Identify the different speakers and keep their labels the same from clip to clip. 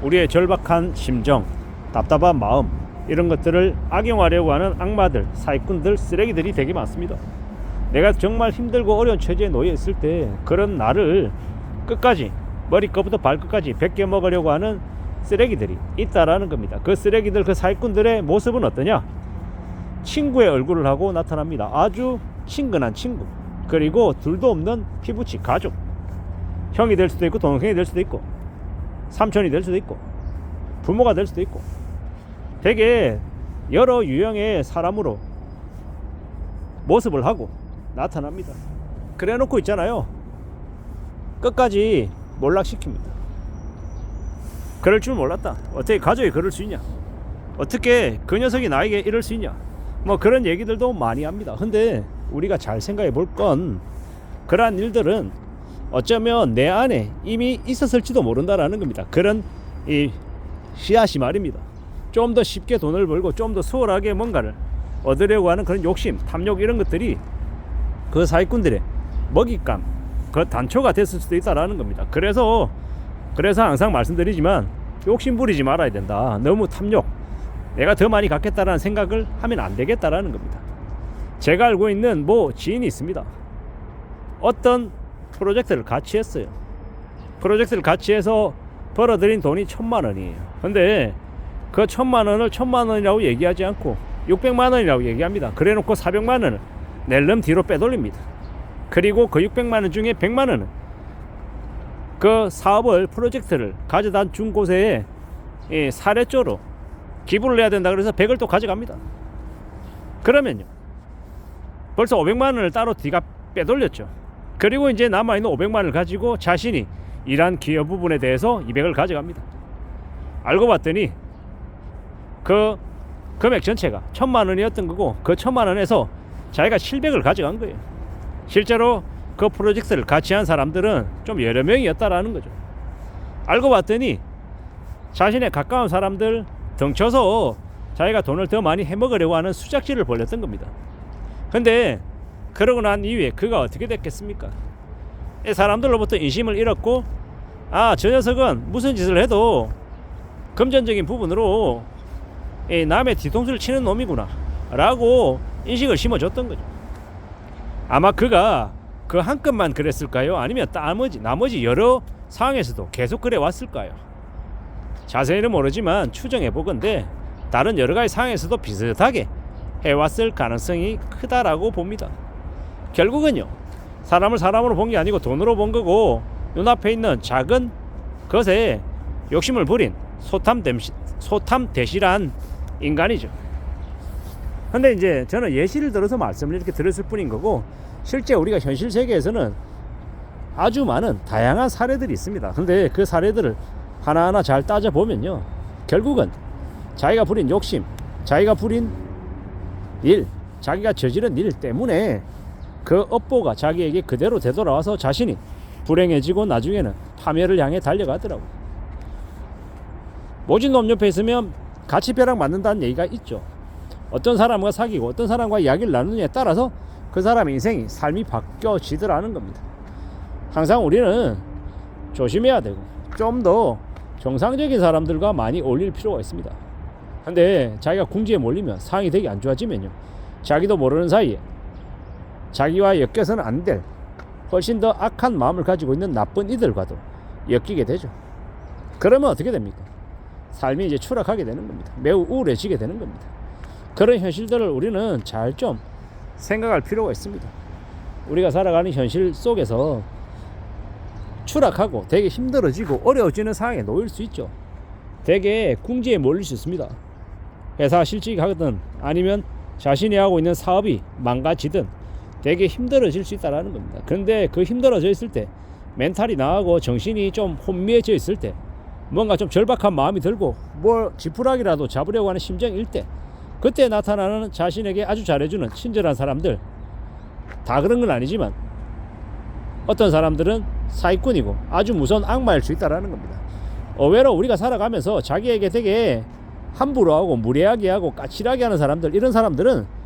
Speaker 1: 우리의 절박한 심정, 답답한 마음, 이런 것들을 악용하려고 하는 악마들, 사기꾼들, 쓰레기들이 되게 많습니다. 내가 정말 힘들고 어려운 처지에 놓여 있을 때 그런 나를 끝까지, 머리끝부터 발끝까지 베껴 먹으려고 하는 쓰레기들이 있다라는 겁니다. 그 쓰레기들, 그 사기꾼들의 모습은 어떠냐? 친구의 얼굴을 하고 나타납니다. 아주 친근한 친구, 그리고 둘도 없는 피부치 가족, 형이 될 수도 있고 동생이 될 수도 있고 삼촌이 될 수도 있고 부모가 될 수도 있고, 되게 여러 유형의 사람으로 모습을 하고 나타납니다. 그래 놓고 있잖아요, 끝까지 몰락시킵니다. 그럴 줄 몰랐다, 어떻게 가족이 그럴 수 있냐, 어떻게 그 녀석이 나에게 이럴 수 있냐, 뭐 그런 얘기들도 많이 합니다. 근데 우리가 잘 생각해 볼 건, 그러한 일들은 어쩌면 내 안에 이미 있었을지도 모른다라는 겁니다. 그런 이 씨앗이 말입니다. 좀 더 쉽게 돈을 벌고 좀 더 수월하게 뭔가를 얻으려고 하는 그런 욕심, 탐욕, 이런 것들이 그 사기꾼들의 먹잇감, 그 단초가 됐을 수도 있다라는 겁니다. 그래서 항상 말씀드리지만 욕심 부리지 말아야 된다. 너무 탐욕, 내가 더 많이 갖겠다라는 생각을 하면 안 되겠다라는 겁니다. 제가 알고 있는 지인이 있습니다. 어떤 프로젝트를 같이 했어요. 프로젝트를 같이 해서 벌어들인 돈이 1,000만 원이에요. 근데 그 1,000만 원을 1,000만 원이라고 얘기하지 않고 600만 원이라고 얘기합니다. 그래 놓고 400만 원을 낼름 뒤로 빼돌립니다. 그리고 그 600만 원 중에 100만 원은 그 사업을, 프로젝트를 가져다 준 곳에 사례조로 기부를 해야 된다 그래서 100을 또 가져갑니다. 그러면요, 벌써 500만 원을 따로 뒤가 빼돌렸죠. 그리고 이제 남아있는 500만 원을 가지고 자신이 일한 기여 부분에 대해서 200을 가져갑니다. 알고 봤더니 그 금액 전체가 1,000만 원이었던 거고, 그 1,000만 원에서 자기가 700을 가져간 거예요. 실제로 그 프로젝트를 같이 한 사람들은 좀 여러 명이었다라는 거죠. 알고 봤더니 자신의 가까운 사람들 등쳐서 자기가 돈을 더 많이 해먹으려고 하는 수작질을 벌였던 겁니다. 근데 그러고 난 이후에 그가 어떻게 됐겠습니까? 이 사람들로부터 인심을 잃었고, 저 녀석은 무슨 짓을 해도 금전적인 부분으로 남의 뒤통수를 치는 놈이구나 라고 인식을 심어줬던 거죠. 아마 그가 그 한 건만 그랬을까요? 아니면 나머지 여러 상황에서도 계속 그래 왔을까요? 자세히는 모르지만 추정해 보건대 다른 여러 가지 상황에서도 비슷하게 해왔을 가능성이 크다라고 봅니다. 결국은요, 사람을 사람으로 본 게 아니고 돈으로 본 거고, 눈앞에 있는 작은 것에 욕심을 부린 소탐대실한 인간이죠. 근데 이제 저는 예시를 들어서 말씀을 이렇게 드렸을 뿐인 거고, 실제 우리가 현실 세계에서는 아주 많은 다양한 사례들이 있습니다. 근데 그 사례들을 하나하나 잘 따져보면요, 결국은 자기가 부린 욕심, 자기가 부린 일, 자기가 저지른 일 때문에 그 업보가 자기에게 그대로 되돌아와서 자신이 불행해지고 나중에는 파멸을 향해 달려가더라고요. 모진 놈 옆에 있으면 같이 벼락 맞는다는 얘기가 있죠. 어떤 사람과 사귀고 어떤 사람과 이야기를 나누느냐에 따라서 그 사람의 인생이, 삶이 바뀌어지더라는 겁니다. 항상 우리는 조심해야 되고 좀 더 정상적인 사람들과 많이 어울릴 필요가 있습니다. 근데 자기가 궁지에 몰리면, 상황이 되게 안 좋아지면요, 자기도 모르는 사이에 자기와 엮여서는 안 될 훨씬 더 악한 마음을 가지고 있는 나쁜 이들과도 엮이게 되죠. 그러면 어떻게 됩니까? 삶이 이제 추락하게 되는 겁니다. 매우 우울해지게 되는 겁니다. 그런 현실들을 우리는 잘 좀 생각할 필요가 있습니다. 우리가 살아가는 현실 속에서 추락하고 되게 힘들어지고 어려워지는 상황에 놓일 수 있죠. 되게 궁지에 몰릴 수 있습니다. 회사 실직이 하든 아니면 자신이 하고 있는 사업이 망가지든 되게 힘들어질 수 있다는 겁니다. 그런데 그 힘들어져 있을 때, 멘탈이 나가고 정신이 좀 혼미해져 있을 때, 뭔가 좀 절박한 마음이 들고 뭘 지푸라기라도 잡으려고 하는 심정일 때, 그때 나타나는 자신에게 아주 잘해주는 친절한 사람들, 다 그런 건 아니지만 어떤 사람들은 사기꾼이고 아주 무서운 악마일 수 있다는 겁니다. 의외로 우리가 살아가면서 자기에게 되게 함부로 하고 무례하게 하고 까칠하게 하는 사람들, 이런 사람들은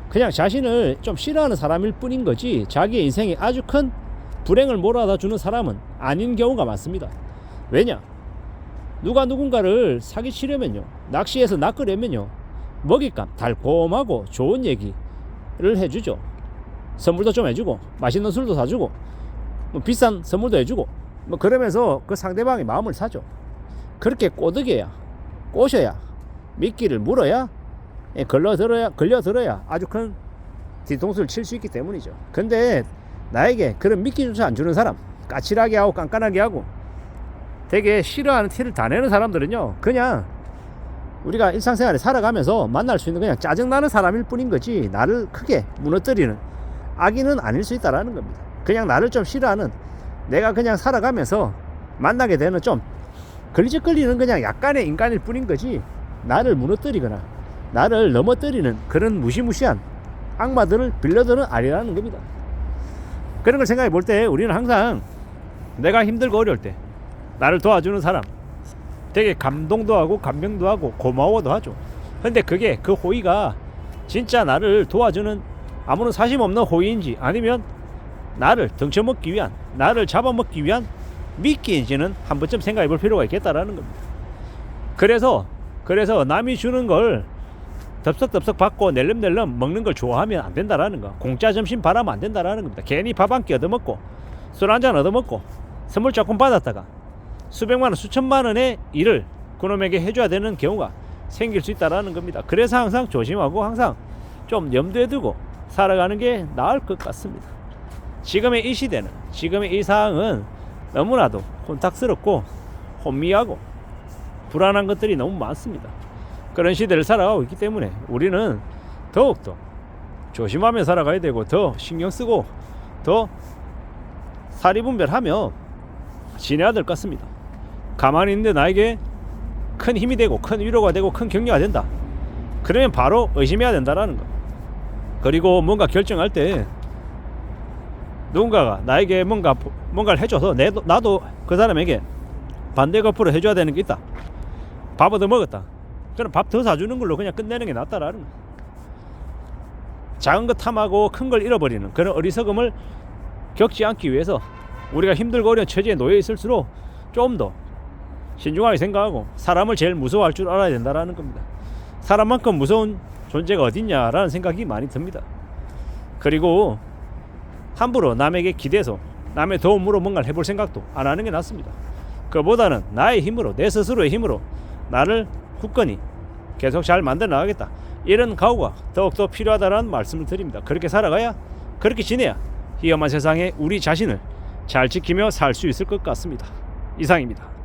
Speaker 1: 그냥 자신을 좀 싫어하는 사람일 뿐인 거지, 자기의 인생에 아주 큰 불행을 몰아다 주는 사람은 아닌 경우가 많습니다. 왜냐? 누가 누군가를 사기치려면요, 낚시해서 낚으려면요, 먹잇감 달콤하고 좋은 얘기를 해주죠. 선물도 좀 해주고 맛있는 술도 사주고 뭐 비싼 선물도 해주고 뭐 그러면서 그 상대방의 마음을 사죠. 그렇게 꼬드겨야, 꼬셔야, 미끼를 물어야, 걸려들어야 아주 큰 뒤통수를 칠 수 있기 때문이죠. 근데 나에게 그런 미끼조차 안 주는 사람, 까칠하게 하고 깐깐하게 하고 되게 싫어하는 티를 다 내는 사람들은요, 그냥 우리가 일상생활에 살아가면서 만날 수 있는 그냥 짜증나는 사람일 뿐인 거지, 나를 크게 무너뜨리는 악인은 아닐 수 있다라는 겁니다. 그냥 나를 좀 싫어하는, 내가 그냥 살아가면서 만나게 되는 좀 걸리적거리는 그냥 약간의 인간일 뿐인 거지, 나를 무너뜨리거나 나를 넘어뜨리는 그런 무시무시한 악마들을 빌려드는 아니라는 겁니다. 그런 걸 생각해 볼 때 우리는 항상 내가 힘들고 어려울 때 나를 도와주는 사람, 되게 감동도 하고 감명도 하고 고마워도 하죠. 근데 그게 그 호의가 진짜 나를 도와주는 아무런 사심 없는 호의인지 아니면 나를 등쳐먹기 위한, 나를 잡아먹기 위한 미끼인지는 한 번쯤 생각해 볼 필요가 있겠다라는 겁니다. 그래서 남이 주는 걸 덥석덥석 받고 낼름낼름 먹는 걸 좋아하면 안 된다라는 거, 공짜 점심 바라면 안 된다라는 겁니다. 괜히 밥 한 끼 얻어먹고 술 한잔 얻어먹고 선물 조금 받았다가 수백만 원 수천만 원의 일을 그놈에게 해줘야 되는 경우가 생길 수 있다라는 겁니다. 그래서 항상 조심하고 항상 좀 염두에 두고 살아가는 게 나을 것 같습니다. 지금의 이 시대는, 지금의 이 상황은 너무나도 혼탁스럽고 혼미하고 불안한 것들이 너무 많습니다. 그런 시대를 살아가고 있기 때문에 우리는 더욱더 조심하며 살아가야 되고, 더 신경 쓰고 더 사리분별하며 지내야 될 것 같습니다. 가만히 있는데 나에게 큰 힘이 되고 큰 위로가 되고 큰 격려가 된다, 그러면 바로 의심해야 된다라는 거. 그리고 뭔가 결정할 때 누군가가 나에게 뭔가를 해줘서 나도 그 사람에게 반대 거꾸로 해줘야 되는 게 있다, 밥 얻어 먹었다, 그럼 밥 더 사주는 걸로 그냥 끝내는 게 낫다라는 거. 작은 것 탐하고 큰 걸 잃어버리는 그런 어리석음을 겪지 않기 위해서 우리가 힘들고 어려운 처지에 놓여 있을수록 좀 더 신중하게 생각하고 사람을 제일 무서워할 줄 알아야 된다라는 겁니다. 사람만큼 무서운 존재가 어딨냐라는 생각이 많이 듭니다. 그리고 함부로 남에게 기대서 남의 도움으로 뭔가를 해볼 생각도 안 하는 게 낫습니다. 그보다는 나의 힘으로, 내 스스로의 힘으로 나를 굳건히 계속 잘 만들어 나가겠다, 이런 각오가 더욱더 필요하다는 말씀을 드립니다. 그렇게 살아가야, 그렇게 지내야 위험한 세상에 우리 자신을 잘 지키며 살 수 있을 것 같습니다. 이상입니다.